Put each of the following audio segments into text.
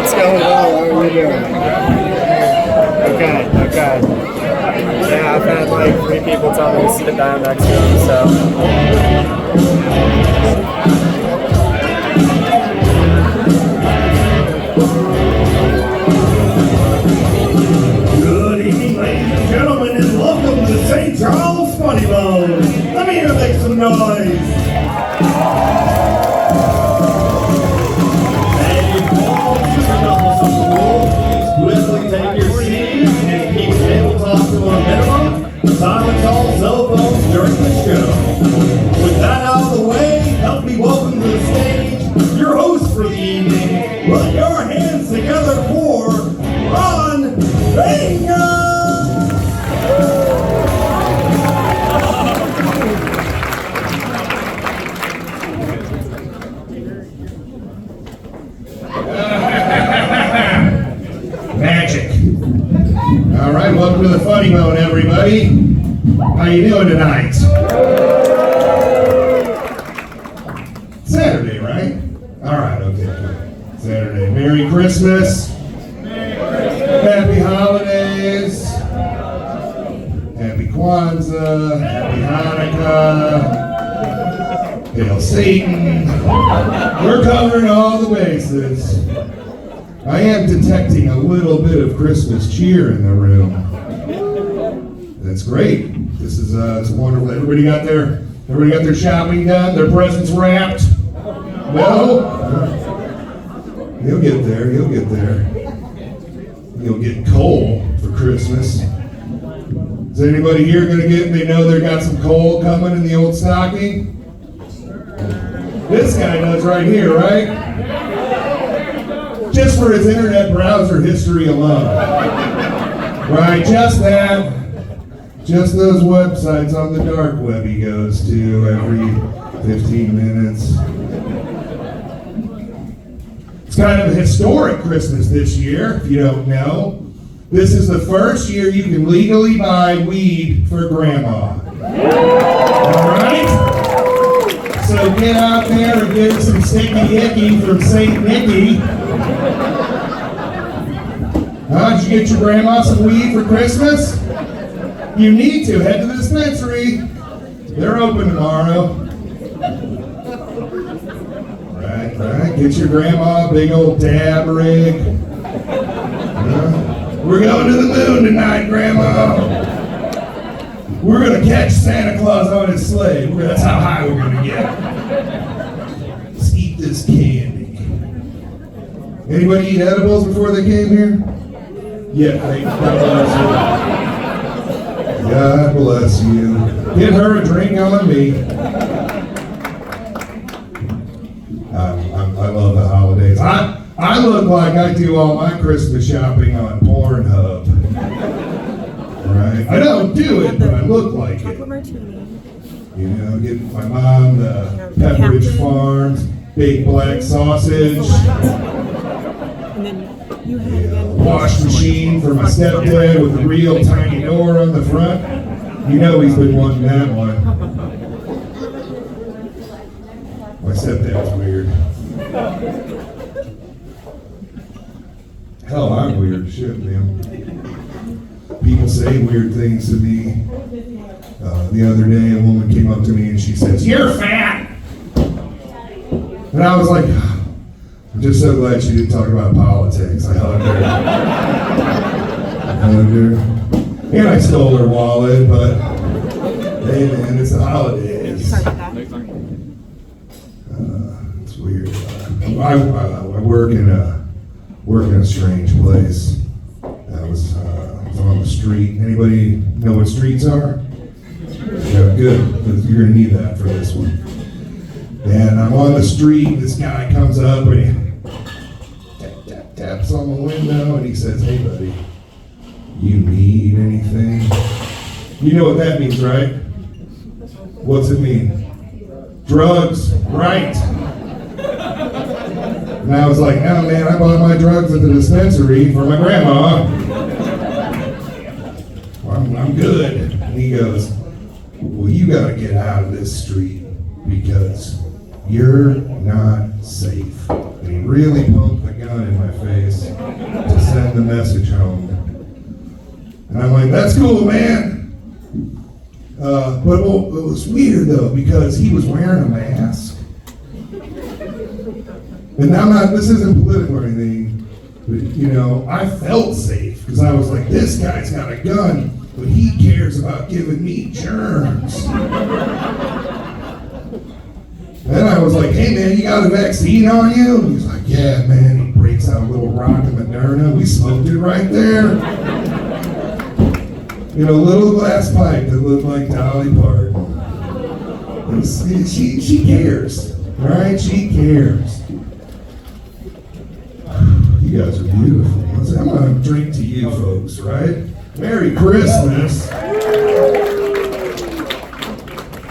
What's going on? How are you doing? Okay. Yeah, I've had like 3 people tell me to sit down next to him, so. Good evening, ladies and gentlemen, and welcome to St. Charles Funny Bone. Let me hear you make some noise. Quickly take your seats and keep table talk to a minimum. Silence all cell phones during the show. With that out of the way, help me welcome to the stage your host for the evening. Put your hands together for Ron Vega! Magic. All right, welcome to the Funny Bone, everybody. How you doing tonight? Saturday, right? All right, okay, good. Saturday. Merry Christmas. Happy holidays. Happy Kwanzaa. Happy Hanukkah. Hail Satan. We're covering all the bases. I am detecting a little bit of Christmas cheer in the room. That's great. This is it's wonderful. Everybody got their shopping done, their presents wrapped? No? You'll get there. You'll get coal for Christmas. Is anybody here gonna they know they got some coal coming in the old stocking? This guy does right here, right? Just for his internet browser history alone. Right, just that. Just those websites on the dark web he goes to every 15 minutes. It's kind of a historic Christmas this year, if you don't know. This is the first year you can legally buy weed for grandma. All right? So get out there and get some sticky icky from St. Nicky. Did you get your grandma some weed for Christmas? You need to. Head to the dispensary. They're open tomorrow. Right. Get your grandma a big old dab rig. We're going to the moon tonight, Grandma. We're going to catch Santa Claus on his sleigh. That's how high we're going to get. Let's eat this candy. Anybody eat edibles before they came here? Yeah, God bless you. God bless you. Get her a drink on me. I love the holidays. I look like I do all my Christmas shopping on Pornhub. Right? I don't do it, but I look like it. You know, get my mom the Pepperidge Farms big black sausage. Wash machine for my stepdad with a real tiny door on the front. You know he's been wanting that one. My stepdad's weird. Hell, I'm weird. Shit, man. People say weird things to me. The other day, a woman came up to me and she says, "You're fat!" And I was like, I'm just so glad she didn't talk about politics. I hugged her. And I stole her wallet, but hey man, it's the holidays. It's weird. I work in a strange place. I was on the street. Anybody know what streets are? Yeah, good. You're gonna need that for this one. And I'm on the street, this guy comes up and he taps on the window and he says, "Hey buddy, you need anything?" You know what that means, right? What's it mean? Drugs, right? And I was like, "No man, I bought my drugs at the dispensary for my grandma. I'm good." And he goes, "Well, you gotta get out of this street because "You're not safe." And he really poked the gun in my face to send the message home. And I'm like, "That's cool, man." But it was weird though, because he was wearing a mask. And this isn't political or anything, but I felt safe because I was like, this guy's got a gun, but he cares about giving me germs. Then I was like, "Hey man, you got a vaccine on you?" And he's like, "Yeah man." He breaks out a little rock of Moderna. We smoked it right there. Little glass pipe that looked like Dolly Parton. She cares, right? She cares. You guys are beautiful. I'm gonna drink to you folks, right? Merry Christmas.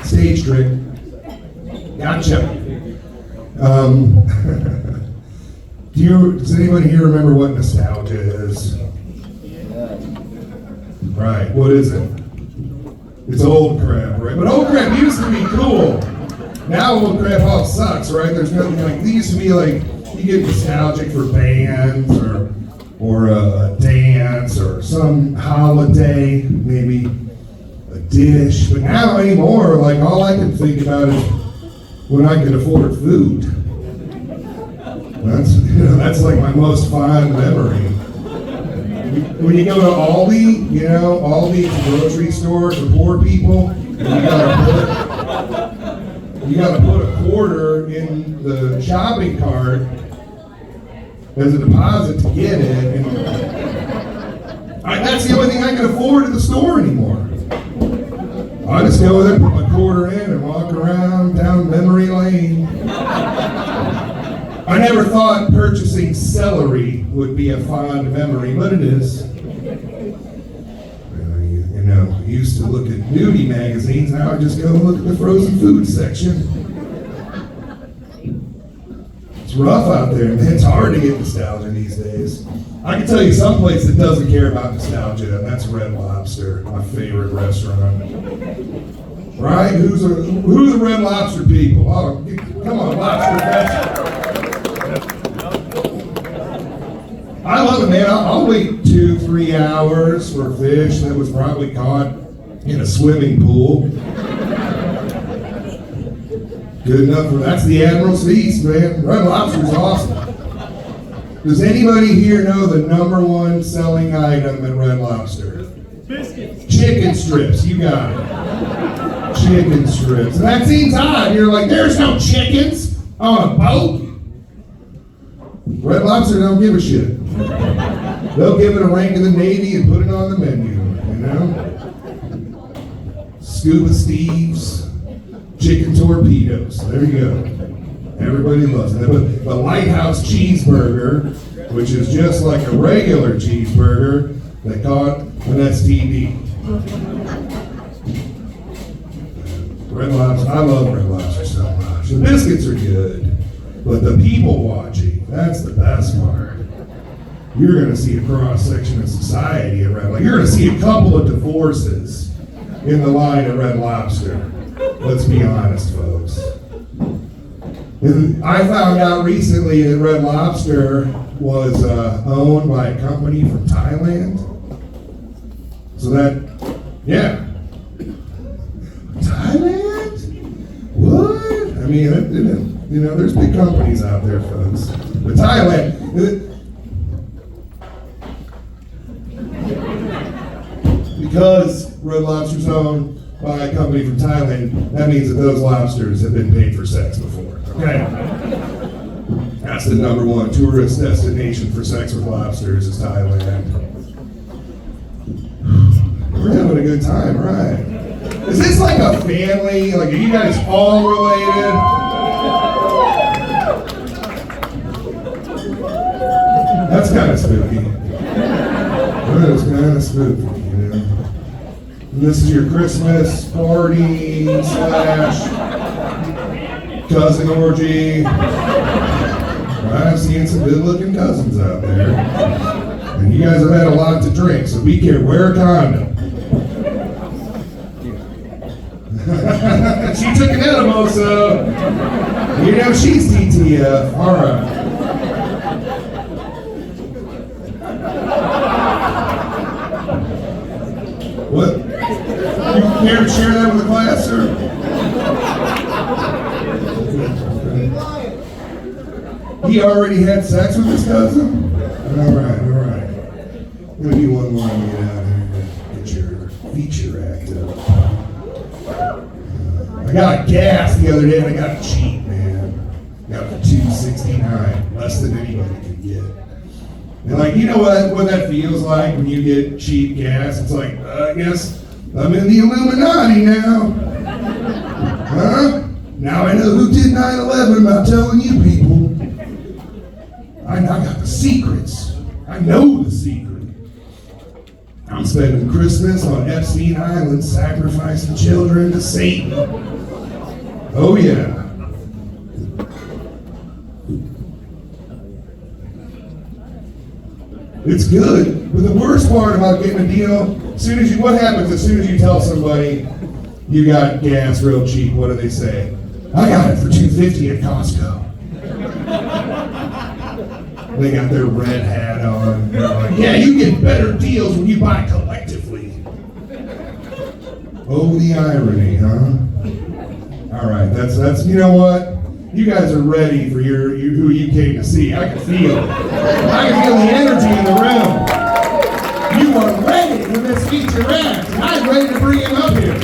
Stage trick. Gotcha. Does anybody here remember what nostalgia is? Right, what is it? It's old crap, right? But old crap used to be cool. Now old crap all sucks, right? There's nothing like, these used to be like, you get nostalgic for bands or a dance or some holiday, maybe a dish. But now anymore, like all I can think about is when I can afford food. That's like my most fond memory. When you go to Aldi, Aldi's grocery store for poor people, and you gotta put a quarter in the shopping cart as a deposit to get it. And that's the only thing I can afford at the store anymore. I just go there, put my quarter in, and walk around down memory lane. I never thought purchasing celery would be a fond memory, but it is. I used to look at nudie magazines, now I just go look at the frozen food section. It's rough out there, man. It's hard to get nostalgia these days. I can tell you some place that doesn't care about nostalgia, and that's Red Lobster, my favorite restaurant. Right? Who are the Red Lobster people? Oh, come on, Lobster Fest. I love it, man. I'll wait 2-3 hours for fish that was probably caught in a swimming pool. Good enough for that's the Admiral's Feast, man. Red Lobster's awesome. Does anybody here know the #1 selling item at Red Lobster? Biscuits. Chicken strips. You got it. Chicken strips. And that seems odd. You're like, there's no chickens on a boat. Red Lobster don't give a shit. They'll give it a rank in the Navy and put it on the menu, Scuba Steve's chicken torpedoes. There you go. Everybody loves it. They put the Lighthouse cheeseburger, which is just like a regular cheeseburger that caught an STD. Red Lobster, I love Red Lobster so much. The biscuits are good, but the people watching, that's the best part. You're going to see a cross-section of society at Red Lobster. You're going to see a couple of divorces in the line at Red Lobster. Let's be honest, folks. And I found out recently that Red Lobster was owned by a company from Thailand. So that, yeah. Thailand? What? I mean, there's big companies out there, folks. But Thailand, because Red Lobster's owned by a company from Thailand, that means that those lobsters have been paid for sex before. Okay? That's the #1 tourist destination for sex with lobsters is Thailand. We're having a good time, right? Is this like a family? Like, are you guys all related? That's kind of spooky. That is kind of spooky, And this is your Christmas party / cousin orgy. Right, I'm seeing some good-looking cousins out there. And you guys have had a lot to drink, so be careful. Wear a condom. She took an edible, so you know she's DTF. All right. What? You care to share that with the class, sir? He already had sex with his cousin? All right, all right. I'm gonna do one more and get out of here to get your feature act up. I got gas the other day and I got it cheap, man. Got it for $2.69, less than anybody could get. And like, you know what that feels like when you get cheap gas? It's like, I guess I'm in the Illuminati now. Huh? Now I know who did 9/11 by telling you people. I got the secrets. I know the secret. I'm spending Christmas on Epstein Island sacrificing children to Satan. Oh yeah. It's good. But the worst part about getting a deal, what happens as soon as you tell somebody you got gas real cheap, what do they say? I got it for $2.50 at Costco. They got their red hat on. They're like, yeah, you get better deals when you buy collectively. Oh, the irony, huh? All right, that's you know what? You guys are ready for who you came to see. I can feel it. I can feel the energy in the room. You are ready for this feature act, and I'm ready to bring him up here.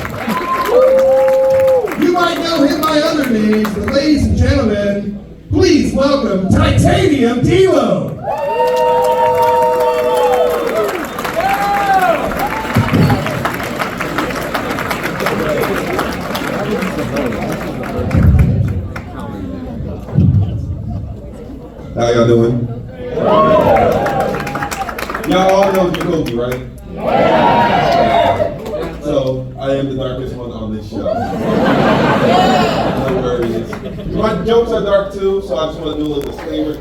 You might know him by other names, but ladies and gentlemen, please welcome Titanium D'Lo. How y'all doing? Y'all all know Jacoby, right? So I am the darkest one on this show. No worries. My jokes are dark too, so I just want to do a little disclaimer.